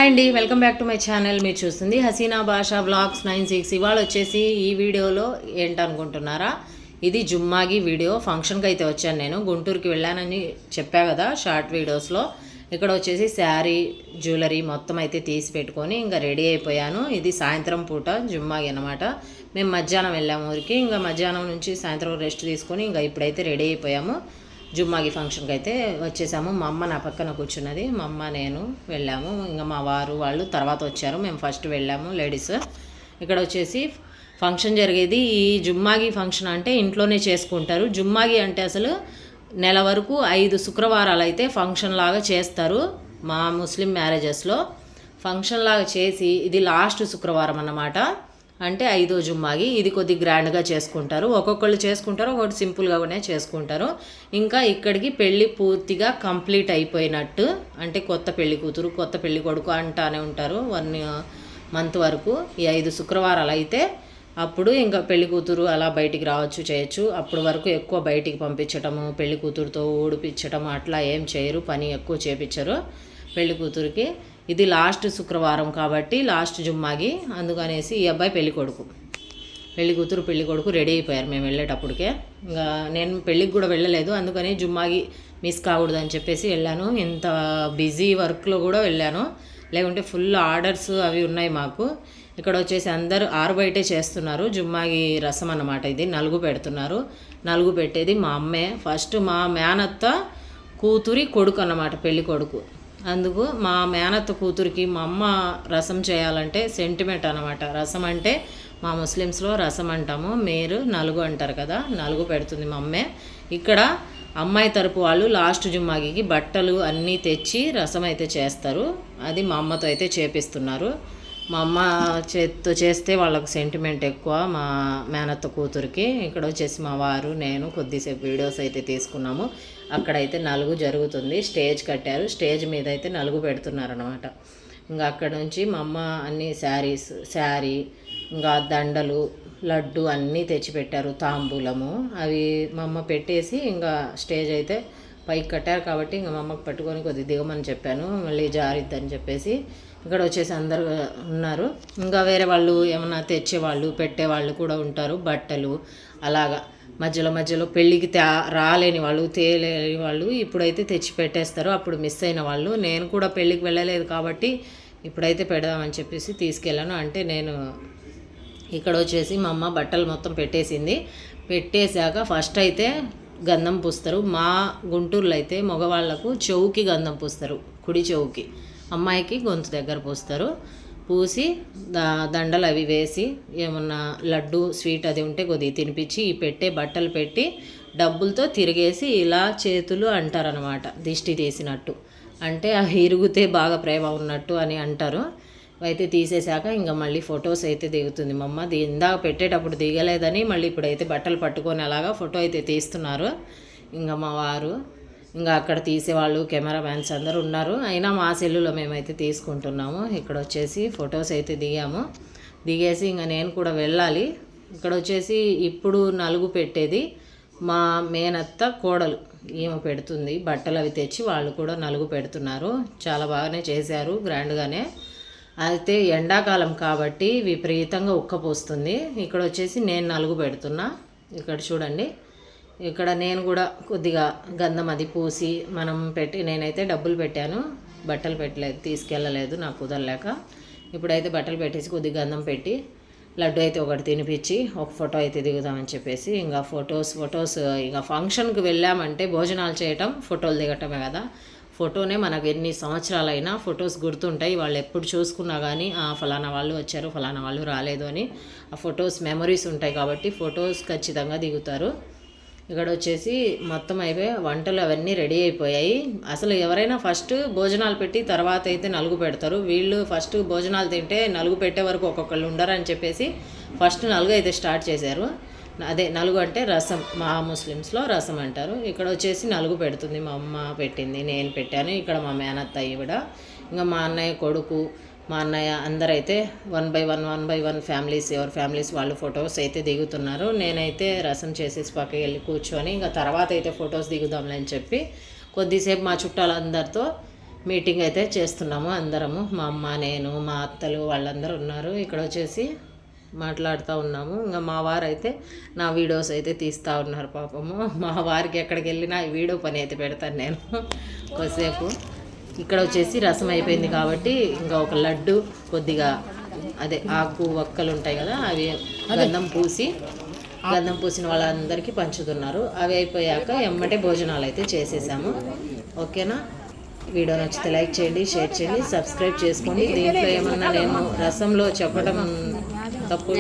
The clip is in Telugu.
హాయ్ అండి, welcome back to my channel. మీరు చూస్తుంది హసీనా భాషా వ్లాగ్స్ 96. ఇవాళ వచ్చేసి ఈ వీడియోలో ఏంటనుకుంటున్నారా, ఇది జుమ్మాగి వీడియో. ఫంక్షన్కి అయితే వచ్చాను, నేను గుంటూరుకి వెళ్ళానని చెప్పా కదా షార్ట్ వీడియోస్లో. ఇక్కడ వచ్చేసి శారీ జ్యువెలరీ మొత్తం అయితే తీసి పెట్టుకొని ఇంకా రెడీ అయిపోయాను. ఇది సాయంత్రం పూట జుమ్మాగి అనమాట. మేము మధ్యాహ్నం వెళ్ళాము ఊరికి, ఇంకా మధ్యాహ్నం నుంచి సాయంత్రం రెస్ట్ తీసుకొని ఇంకా ఇప్పుడైతే రెడీ అయిపోయాము. జుమ్మాగి ఫంక్షన్కి అయితే వచ్చేసాము. మా అమ్మ నా పక్కన కూర్చున్నది, మా అమ్మ నేను వెళ్ళాము. ఇంకా మా వారు వాళ్ళు తర్వాత వచ్చారు, మేము ఫస్ట్ వెళ్ళాము లేడీస్. ఇక్కడ వచ్చేసి ఫంక్షన్ జరిగేది ఈ జుమ్మాగి ఫంక్షన్ అంటే ఇంట్లోనే చేసుకుంటారు. జుమ్మాగి అంటే అసలు నెల వరకు 5 శుక్రవారాలు అయితే ఫంక్షన్ లాగా చేస్తారు. మా ముస్లిం మ్యారేజెస్లో ఫంక్షన్ లాగా చేసి ఇది లాస్ట్ శుక్రవారం అన్నమాట. అంటే 5వ జుమ్మాగి. ఇది కొద్ది గ్రాండ్గా చేసుకుంటారు, ఒక్కొక్కళ్ళు చేసుకుంటారు, ఒకటి సింపుల్గా కూడా చేసుకుంటారు. ఇంకా ఇక్కడికి పెళ్ళి పూర్తిగా కంప్లీట్ అయిపోయినట్టు, అంటే కొత్త పెళ్లి కూతురు కొత్త పెళ్లి కొడుకు అంటానే ఉంటారు 1 మంత్ వరకు. ఈ 5 శుక్రవారాలు అయితే అప్పుడు ఇంకా పెళ్లి కూతురు అలా బయటికి రావచ్చు, చేయొచ్చు. అప్పుడు వరకు ఎక్కువ బయటికి పంపించటము, పెళ్లి కూతురుతో ఊడిపించటము అట్లా ఏం చేయరు, పని ఎక్కువ చేపించరు పెళ్లి కూతురికి. ఇది లాస్ట్ శుక్రవారం కాబట్టి లాస్ట్ జుమ్మాగి, అందుకనేసి ఈ అబ్బాయి పెళ్లి కూతురు పెళ్లి కొడుకు రెడీ అయిపోయారు మేము వెళ్ళేటప్పటికే. ఇంకా నేను పెళ్ళికి కూడా వెళ్ళలేదు, అందుకని జుమ్మాగి మిస్ కాకూడదని చెప్పేసి వెళ్ళాను. ఇంత బిజీ వర్క్లో కూడా వెళ్ళాను, లేకుంటే ఫుల్ ఆర్డర్స్ అవి ఉన్నాయి మాకు. ఇక్కడ వచ్చేసి అందరూ ఆరుబయటే చేస్తున్నారు జుమ్మాగి రసం అన్నమాట. ఇది నలుగు పెడుతున్నారు. నలుగు పెట్టేది మా అమ్మే. ఫస్ట్ మా మేనత్త కూతురి కొడుకు అన్నమాట, పెళ్లి కొడుకు. అందుకు మా మేనత్త కూతురికి మా అమ్మ రసం చేయాలంటే సెంటిమెంట్ అనమాట. రసం అంటే మా ముస్లిమ్స్లో రసం అంటాము, మీరు నలుగు అంటారు కదా, నలుగు పెడుతుంది మా అమ్మే. ఇక్కడ అమ్మాయి తరపు వాళ్ళు లాస్ట్ జుమ్మాగికి బట్టలు అన్నీ తెచ్చి రసం అయితే చేస్తారు. అది మా అమ్మతో అయితే చేపిస్తున్నారు. మా అమ్మ చేత్తో చేస్తే వాళ్ళకు సెంటిమెంట్ ఎక్కువ మా మేనత్త కూతురికి. ఇక్కడ వచ్చేసి మా వారు నేను కొద్దిసేపు వీడియోస్ అయితే తీసుకున్నాము. అక్కడైతే నలుగు జరుగుతుంది, స్టేజ్ కట్టారు, స్టేజ్ మీద అయితే నలుగు పెడుతున్నారనమాట. ఇంకా అక్కడ నుంచి మా అమ్మ అన్ని శారీ ఇంకా దండలు లడ్డు అన్నీ తెచ్చిపెట్టారు, తాంబూలము అవి మా అమ్మ పెట్టేసి ఇంకా స్టేజ్ అయితే పైకి కట్టారు కాబట్టి ఇంకా మా అమ్మకి పట్టుకొని కొద్దిగా దిగమని చెప్పాను, మళ్ళీ జారిద్దని చెప్పేసి. ఇక్కడ వచ్చేసి అందరు ఉన్నారు. ఇంకా వేరే వాళ్ళు ఏమన్నా తెచ్చేవాళ్ళు పెట్టేవాళ్ళు కూడా ఉంటారు, బట్టలు అలాగా. మధ్యలో పెళ్ళికి రాలేని వాళ్ళు తేలేని వాళ్ళు ఇప్పుడైతే తెచ్చి పెట్టేస్తారు, అప్పుడు మిస్ అయిన వాళ్ళు. నేను కూడా పెళ్ళికి వెళ్ళలేదు కాబట్టి ఇప్పుడైతే పెడదామని చెప్పేసి తీసుకెళ్ళాను. అంటే నేను ఇక్కడ వచ్చేసి మా అమ్మ బట్టలు మొత్తం పెట్టేసింది. పెట్టేశాక ఫస్ట్ అయితే గంధం పూస్తారు. మా గుంటూరులో అయితే మగవాళ్ళకు చెవుకి గంధం పూస్తారు, కుడి చెవుకి. అమ్మాయికి గొంతు దగ్గర పూస్తారు. పూసి దండలు అవి వేసి ఏమన్నా లడ్డు స్వీట్ అది ఉంటే కొద్దిగా తినిపించి ఈ పెట్టే బట్టలు పెట్టి డబ్బులతో తిరిగేసి ఇలా చేతులు అంటారనమాట, దిష్టి తీసినట్టు. అంటే అవి ఇరిగితే బాగా ప్రేమ ఉన్నట్టు అని అంటారు. అయితే తీసేశాక ఇంకా మళ్ళీ ఫొటోస్ అయితే దిగుతుంది మా అమ్మ. ఇందాక పెట్టేటప్పుడు దిగలేదని మళ్ళీ ఇప్పుడైతే బట్టలు పట్టుకొని అలాగా ఫోటో అయితే తీస్తున్నారు. ఇంకా మా వారు ఇంకా అక్కడ తీసేవాళ్ళు కెమెరా మ్యాన్స్ అందరూ ఉన్నారు. అయినా మా సెల్లులో మేమైతే తీసుకుంటున్నాము. ఇక్కడ వచ్చేసి ఫొటోస్ అయితే దిగేసి ఇంకా నేను కూడా వెళ్ళాలి. ఇక్కడ వచ్చేసి ఇప్పుడు నలుగు పెట్టేది మా మేనత్త కోడలు, ఈమె పెడుతుంది. బట్టలు అవి తెచ్చి వాళ్ళు కూడా నలుగు పెడుతున్నారు. చాలా బాగానే చేశారు, గ్రాండ్గానే. అయితే ఎండాకాలం కాబట్టి విపరీతంగా ఉక్కపోస్తుంది. ఇక్కడ వచ్చేసి నేను నలుగు పెడుతున్నా. ఇక్కడ చూడండి, ఇక్కడ నేను కూడా కొద్దిగా గంధం అది పూసి మనం పెట్టి, నేనైతే డబ్బులు పెట్టాను, బట్టలు పెట్టలేదు, తీసుకెళ్ళలేదు నాకు కుదరలేక. ఇప్పుడైతే బట్టలు పెట్టేసి కొద్దిగా గంధం పెట్టి లడ్డు అయితే ఒకటి తినిపించి ఒక ఫోటో అయితే దిగుదామని చెప్పేసి ఇంకా ఫొటోస్ ఇంకా ఫంక్షన్కి వెళ్ళామంటే భోజనాలు చేయటం ఫోటోలు దిగటమే కదా. ఫోటోనే మనకు ఎన్ని సంవత్సరాలైనా ఫొటోస్ గుర్తుంటాయి. వాళ్ళు ఎప్పుడు చూసుకున్నా కానీ ఫలానా వాళ్ళు వచ్చారు, ఫలానా వాళ్ళు రాలేదు అని ఆ ఫొటోస్ మెమరీస్ ఉంటాయి కాబట్టి ఫొటోస్ ఖచ్చితంగా దిగుతారు. ఇక్కడ వచ్చేసి మొత్తం అయిపోయి వంటలు అవన్నీ రెడీ అయిపోయాయి. అసలు ఎవరైనా ఫస్ట్ భోజనాలు పెట్టి తర్వాత అయితే నలుగు పెడతారు. వీళ్ళు ఫస్ట్ భోజనాలు తింటే నలుగు పెట్టే వరకు ఒక్కొక్కళ్ళు ఉండరని చెప్పేసి ఫస్ట్ నలుగు అయితే స్టార్ట్ చేశారు. అదే నలుగు అంటే రసం, మా ముస్లిమ్స్లో రసం అంటారు. ఇక్కడ వచ్చేసి నలుగు పెడుతుంది మా అమ్మ, పెట్టింది, నేను పెట్టాను. ఇక్కడ మా మేనత్త కూడా, ఇంకా మా అన్నయ్య కొడుకు, మా అన్నయ్య అందరైతే 1 by 1 ఫ్యామిలీస్, ఎవరి ఫ్యామిలీస్ వాళ్ళు ఫొటోస్ అయితే దిగుతున్నారు. నేనైతే రసం చేసేసి పక్కకి వెళ్ళి కూర్చొని ఇంకా తర్వాత అయితే ఫొటోస్ దిగుదాంలే అని చెప్పి కొద్దిసేపు మా చుట్టాలందరితో మీటింగ్ అయితే చేస్తున్నాము అందరము. మా అమ్మ, నేను, మా అత్తలు వాళ్ళందరూ ఉన్నారు. ఇక్కడ వచ్చేసి మాట్లాడుతూ ఉన్నాము. ఇంకా మా వారు అయితే నా వీడియోస్ అయితే తీస్తూ ఉన్నారు పాపము. మా వారికి ఎక్కడికి వెళ్ళినా ఈ వీడియో పని అయితే పెడతాను నేను కొద్దిసేపు. ఇక్కడ వచ్చేసి రసం అయిపోయింది కాబట్టి ఇంకా ఒక లడ్డు కొద్దిగా అదే ఆకు వక్కలు ఉంటాయి కదా, అవి గంధం పూసిన వాళ్ళందరికీ పంచుతున్నారు. అవి అయిపోయాక ఎమ్మటే భోజనాలు అయితే చేసేసాము. ఓకేనా? వీడియో నచ్చితే లైక్ చేయండి, షేర్ చేయండి, సబ్స్క్రైబ్ చేసుకోండి. దీంట్లో ఏమన్నా నేను రసంలో చెప్పడం తప్పు